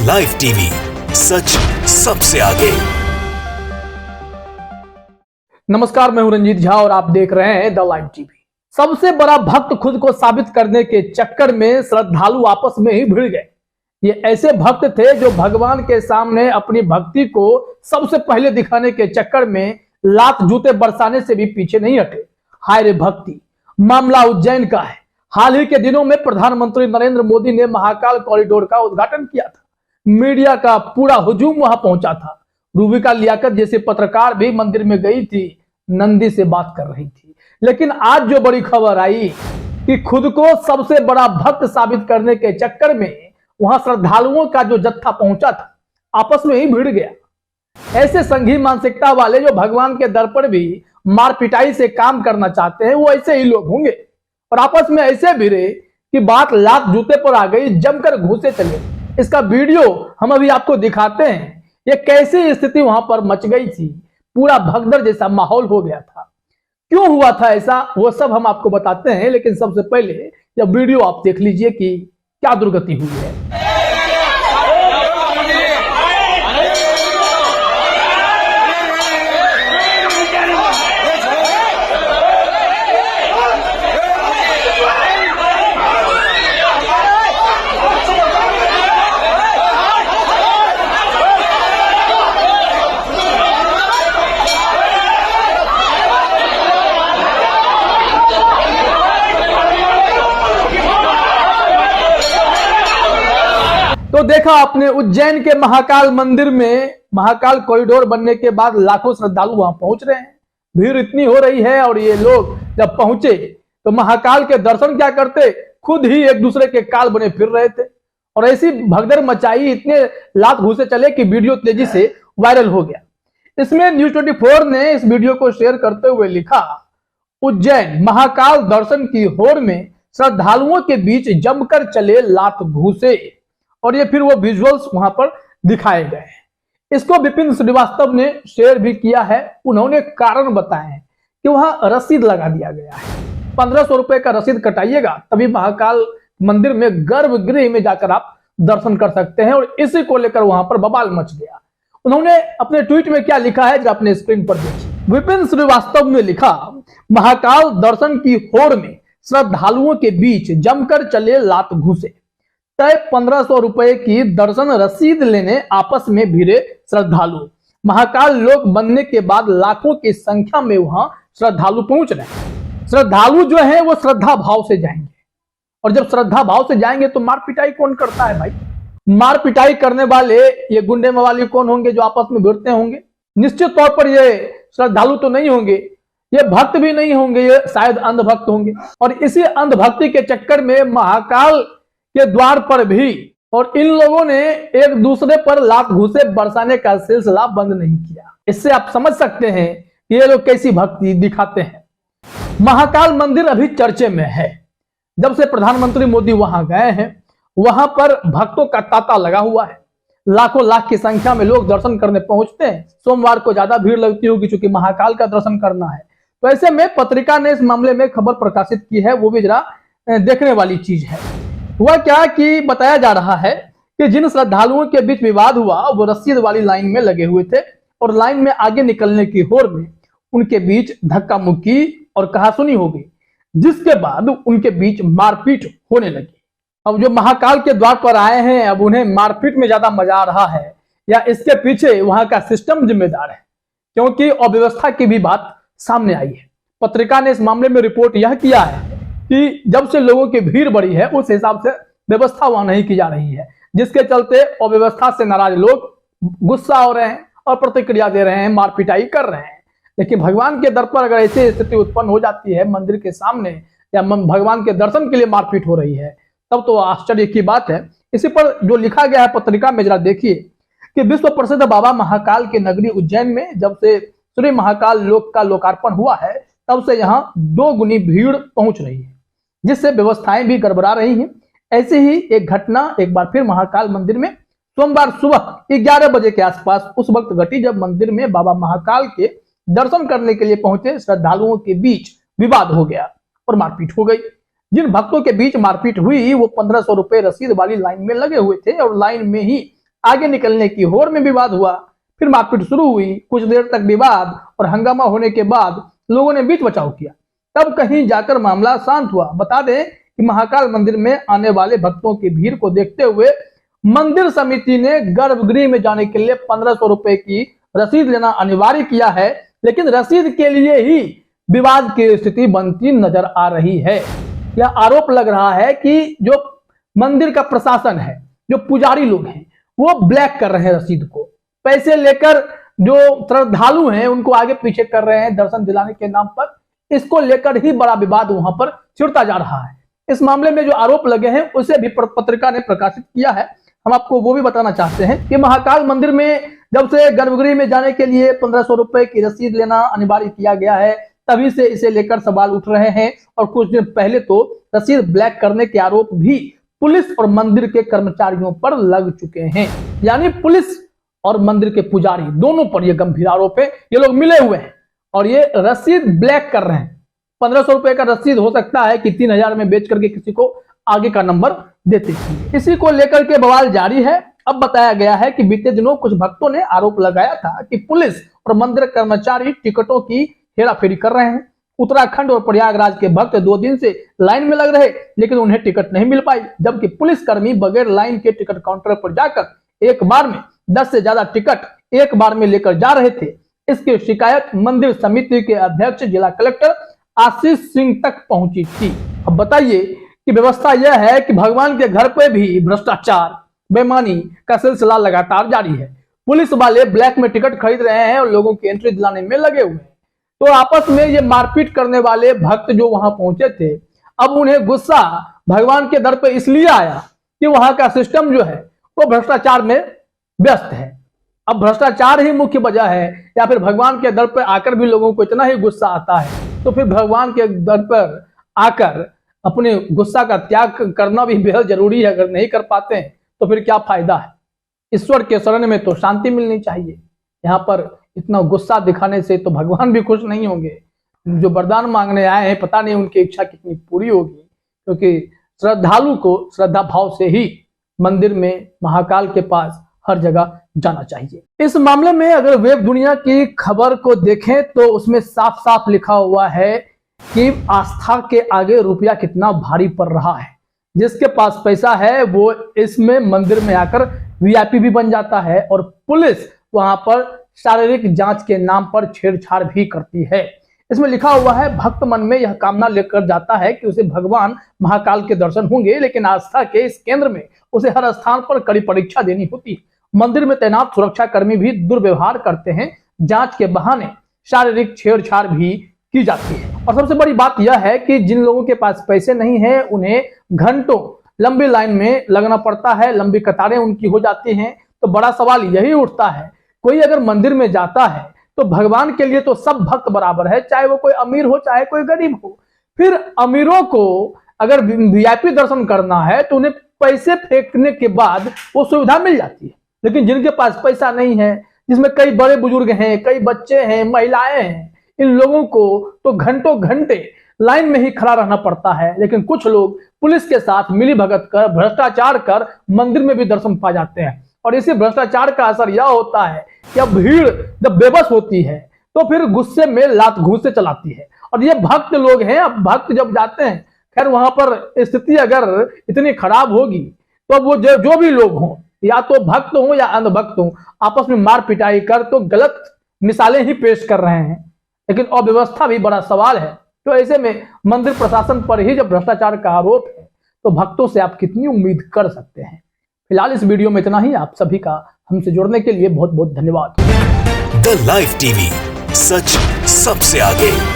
Live TV, सच सबसे आगे। नमस्कार, मैं हूं रंजीत झा और आप देख रहे हैं द लाइव टीवी। सबसे बड़ा भक्त खुद को साबित करने के चक्कर में श्रद्धालु आपस में ही भिड़ गए। ये ऐसे भक्त थे जो भगवान के सामने अपनी भक्ति को सबसे पहले दिखाने के चक्कर में लात जूते बरसाने से भी पीछे नहीं हटे। हाय रे भक्ति! मामला उज्जैन का है। हाल ही के दिनों में प्रधानमंत्री नरेंद्र मोदी ने महाकाल कॉरिडोर का उद्घाटन किया था। मीडिया का पूरा हुजूम वहां पहुंचा था। रूबिका लियाकत जैसे पत्रकार भी मंदिर में गई थी, नंदी से बात कर रही थी। लेकिन आज जो बड़ी खबर आई कि खुद को सबसे बड़ा भक्त साबित करने के चक्कर में वहां श्रद्धालुओं का जो जत्था पहुंचा था आपस में ही भिड़ गया। ऐसे संघी मानसिकता वाले जो भगवान के दर पर भी मार पिटाई से काम करना चाहते हैं, वो ऐसे ही लोग होंगे और आपस में ऐसे भिड़े कि बात लात जूते पर आ गई, जमकर घुसे चले। इसका वीडियो हम अभी आपको दिखाते हैं। ये कैसी स्थिति वहां पर मच गई थी, पूरा भगदड़ जैसा माहौल हो गया था। क्यों हुआ था ऐसा, वो सब हम आपको बताते हैं। लेकिन सबसे पहले यह वीडियो आप देख लीजिए कि क्या दुर्गति हुई है। तो देखा आपने, उज्जैन के महाकाल मंदिर में महाकाल कॉरिडोर बनने के बाद लाखों श्रद्धालु वहां पहुंच रहे हैं। भीड़ इतनी हो रही है और ये लोग जब पहुंचे तो महाकाल के दर्शन क्या करते, खुद ही एक दूसरे के काल बने फिर रहे थे और ऐसी भगदड़ मचाई, इतने लात घुसे चले कि वीडियो तेजी से वायरल हो गया। इसमें न्यूज 24 ने इस वीडियो को शेयर करते हुए लिखा, उज्जैन महाकाल दर्शन की होड़ में श्रद्धालुओं के बीच जमकर चले लात घुसे। और ये फिर वो विजुअल्स वहां पर दिखाए गए हैं। इसको विपिन श्रीवास्तव ने शेयर भी किया है। उन्होंने कारण बताए हैं कि वहां रसीद लगा दिया गया है। 1500 रुपए का रसीद कटाइएगा तभी महाकाल मंदिर में गर्भगृह में जाकर आप दर्शन कर सकते हैं। और इसी को लेकर वहां पर बवाल मच गया। उन्होंने अपने ट्वीट में क्या लिखा है जो अपने स्क्रीन पर देखिए। विपिन श्रीवास्तव ने लिखा, महाकाल दर्शन की होड़ में श्रद्धालुओं के बीच जमकर चले लात घुसे। तय 1500 रुपए की दर्शन रसीद लेने आपस में भिड़े श्रद्धालु। महाकाल लोक बनने के बाद लाखों की संख्या में वहां श्रद्धालु पहुंच रहे हैं। श्रद्धालु जो है वो श्रद्धा भाव से जाएंगे और जब श्रद्धा भाव से जाएंगे तो मार पिटाई कौन करता है भाई? मार पिटाई करने वाले ये गुंडे मवाली कौन होंगे जो आपस में भिड़ते होंगे? निश्चित तौर पर ये श्रद्धालु तो नहीं होंगे, ये भक्त भी नहीं होंगे, ये शायद अंधभक्त होंगे। और इसी अंधभक्ति के चक्कर में महाकाल के द्वार पर भी और इन लोगों ने एक दूसरे पर लात घुसे बरसाने का सिलसिला बंद नहीं किया। इससे आप समझ सकते हैं कि ये लोग कैसी भक्ति दिखाते हैं। महाकाल मंदिर अभी चर्चे में है। जब से प्रधानमंत्री मोदी वहां गए हैं, वहां पर भक्तों का तांता लगा हुआ है। लाखों लाख की संख्या में लोग दर्शन करने पहुंचते हैं। सोमवार को ज्यादा भीड़ लगती होगी क्योंकि महाकाल का दर्शन करना है। तो ऐसे में पत्रिका ने इस मामले में खबर प्रकाशित की है, वो भी जरा देखने वाली चीज है। हुआ क्या कि बताया जा रहा है कि जिन श्रद्धालुओं के बीच विवाद हुआ वो रसीद वाली लाइन में लगे हुए थे और लाइन में आगे निकलने की होड़ में उनके बीच धक्का मुक्की और कहासुनी हो गई, जिसके बाद उनके बीच मारपीट होने लगी। अब जो महाकाल के द्वार पर आए हैं, अब उन्हें मारपीट में ज्यादा मजा आ रहा है या इसके पीछे वहां का सिस्टम जिम्मेदार है? क्योंकि अव्यवस्था की भी बात सामने आई है। पत्रिका ने इस मामले में रिपोर्ट यह किया है कि जब से लोगों की भीड़ बढ़ी है उस हिसाब से व्यवस्था वहां नहीं की जा रही है, जिसके चलते अव्यवस्था से नाराज लोग गुस्सा हो रहे हैं और प्रतिक्रिया दे रहे हैं, मार पिटाई कर रहे हैं। लेकिन भगवान के दर पर अगर ऐसी स्थिति उत्पन्न हो जाती है, मंदिर के सामने या भगवान के दर्शन के लिए मारपीट हो रही है, तब तो आश्चर्य की बात है। इसी पर जो लिखा गया है पत्रिका में जरा देखिए कि विश्व प्रसिद्ध बाबा महाकाल की नगरी उज्जैन में जब से श्री महाकाल लोक का लोकार्पण हुआ है, तब से यहाँ 2 गुनी भीड़ पहुंच रही है, जिससे व्यवस्थाएं भी गड़बड़ा रही हैं। ऐसी ही एक घटना एक बार फिर महाकाल मंदिर में सोमवार सुबह 11 बजे के आसपास उस वक्त घटी जब मंदिर में बाबा महाकाल के दर्शन करने के लिए पहुंचे श्रद्धालुओं के बीच विवाद हो गया और मारपीट हो गई। जिन भक्तों के बीच मारपीट हुई वो 1500 रुपए रसीद वाली लाइन में लगे हुए थे और लाइन में ही आगे निकलने की होड़ में विवाद हुआ, फिर मारपीट शुरू हुई। कुछ देर तक विवाद और हंगामा होने के बाद लोगों ने बीच बचाव किया, तब कहीं जाकर मामला शांत हुआ। बता दें कि महाकाल मंदिर में आने वाले भक्तों की भीड़ को देखते हुए मंदिर समिति ने गर्भगृह में जाने के लिए 1500 रुपए की रसीद लेना अनिवार्य किया है, लेकिन रसीद के लिए ही विवाद की स्थिति बनती नजर आ रही है। यह आरोप लग रहा है कि जो मंदिर का प्रशासन है, जो पुजारी लोग हैं, वो ब्लैक कर रहे हैं रसीद को, पैसे लेकर जो श्रद्धालु हैं उनको आगे पीछे कर रहे हैं दर्शन दिलाने के नाम पर। इसको लेकर ही बड़ा विवाद वहां पर छिड़ता जा रहा है। इस मामले में जो आरोप लगे हैं उसे भी पत्रिका ने प्रकाशित किया है। हम आपको वो भी बताना चाहते हैं कि महाकाल मंदिर में जब से गर्भगृह में जाने के लिए 1500 रुपए की रसीद लेना अनिवार्य किया गया है, तभी से इसे लेकर सवाल उठ रहे हैं। और कुछ दिन पहले तो रसीद ब्लैक करने के आरोप भी पुलिस और मंदिर के कर्मचारियों पर लग चुके हैं। यानी पुलिस और मंदिर के पुजारी दोनों पर यह गंभीर आरोप है। ये लोग मिले हुए हैं और ये रसीद ब्लैक कर रहे हैं। 1500 रुपए का रसीद हो सकता है कि 3000 में बेच करके किसी को आगे का नंबर देते। इसी को लेकर के बवाल जारी है। अब बताया गया है कि बीते दिनों कुछ भक्तों ने आरोप लगाया था कि पुलिस और मंदिर कर्मचारी टिकटों की हेराफेरी कर रहे हैं। उत्तराखंड और प्रयागराज के भक्त 2 दिन से लाइन में लग रहे, लेकिन उन्हें टिकट नहीं मिल पाई, जबकि पुलिसकर्मी बगैर लाइन के टिकट काउंटर पर जाकर एक बार में 10 से ज्यादा टिकट एक बार में लेकर जा रहे थे। इसकी शिकायत मंदिर समिति के अध्यक्ष जिला कलेक्टर आशीष सिंह तक पहुंची थी। अब बताइए कि व्यवस्था यह है कि भगवान के घर पे भी भ्रष्टाचार, बेईमानी का सिलसिला लगातार जारी है। पुलिस वाले ब्लैक में टिकट खरीद रहे हैं और लोगों की एंट्री दिलाने में लगे हुए हैं। तो आपस में ये मारपीट करने वाले भक्त जो वहां पहुंचे थे, अब उन्हें गुस्सा भगवान के दर पे इसलिए आया कि वहां का सिस्टम जो है वो भ्रष्टाचार में व्यस्त है। अब भ्रष्टाचार ही मुख्य वजह है या फिर भगवान के दर पर आकर भी लोगों को इतना ही गुस्सा आता है, तो फिर भगवान के दर पर आकर अपने गुस्सा का त्याग करना भी बेहद जरूरी है। अगर नहीं कर पाते हैं तो फिर क्या फायदा है। ईश्वर के शरण में तो शांति मिलनी चाहिए। यहाँ पर इतना गुस्सा दिखाने से तो भगवान भी खुश नहीं होंगे। जो वरदान मांगने आए हैं, पता नहीं उनकी इच्छा कितनी पूरी होगी, क्योंकि श्रद्धालु को श्रद्धा भाव से ही मंदिर में महाकाल के पास हर जगह जाना चाहिए। इस मामले में अगर वेब दुनिया की खबर को देखें तो उसमें साफ साफ लिखा हुआ है कि आस्था के आगे रुपया कितना भारी पड़ रहा है। जिसके पास पैसा है वो इसमें मंदिर में आकर वीआईपी भी बन जाता है और पुलिस वहां पर शारीरिक जांच के नाम पर छेड़छाड़ भी करती है। इसमें लिखा हुआ है, भक्त मन में यह कामना लेकर जाता है कि उसे भगवान महाकाल के दर्शन होंगे, लेकिन आस्था के इस केंद्र में उसे हर स्थान पर कड़ी परीक्षा देनी होती है। मंदिर में तैनात सुरक्षा कर्मी भी दुर्व्यवहार करते हैं, जांच के बहाने शारीरिक छेड़छाड़ भी की जाती है। और सबसे बड़ी बात यह है कि जिन लोगों के पास पैसे नहीं है उन्हें घंटों लंबी लाइन में लगना पड़ता है, लंबी कतारें उनकी हो जाती हैं। तो बड़ा सवाल यही उठता है, कोई अगर मंदिर में जाता है तो भगवान के लिए तो सब भक्त बराबर है, चाहे वो कोई अमीर हो चाहे कोई गरीब हो। फिर अमीरों को अगर वीआईपी दर्शन करना है तो उन्हें पैसे फेंकने के बाद वो सुविधा मिल जाती है, लेकिन जिनके पास पैसा नहीं है, जिसमें कई बड़े बुजुर्ग हैं, कई बच्चे हैं, महिलाएं हैं, इन लोगों को तो घंटों घंटे लाइन में ही खड़ा रहना पड़ता है। लेकिन कुछ लोग पुलिस के साथ मिलीभगत कर, भ्रष्टाचार कर मंदिर में भी दर्शन पा जाते हैं। और इसी भ्रष्टाचार का असर यह होता है कि अब भीड़ जब बेबस होती है तो फिर गुस्से में लात घूंसे से चलाती है। और ये भक्त लोग हैं, अब भक्त जब जाते हैं, खैर वहां पर स्थिति अगर इतनी खराब होगी तो अब वो जो भी लोग हों, या तो भक्त हों या अंधभक्त हों, आपस में मार पिटाई कर तो गलत मिसालें ही पेश कर रहे हैं। लेकिन अव्यवस्था भी बड़ा सवाल है। तो ऐसे में मंदिर प्रशासन पर ही जब भ्रष्टाचार का आरोप है तो भक्तों से आप कितनी उम्मीद कर सकते हैं। फिलहाल इस वीडियो में इतना ही। आप सभी का हमसे जुड़ने के लिए बहुत बहुत धन्यवाद। द लाइव टीवी, सच सबसे आगे।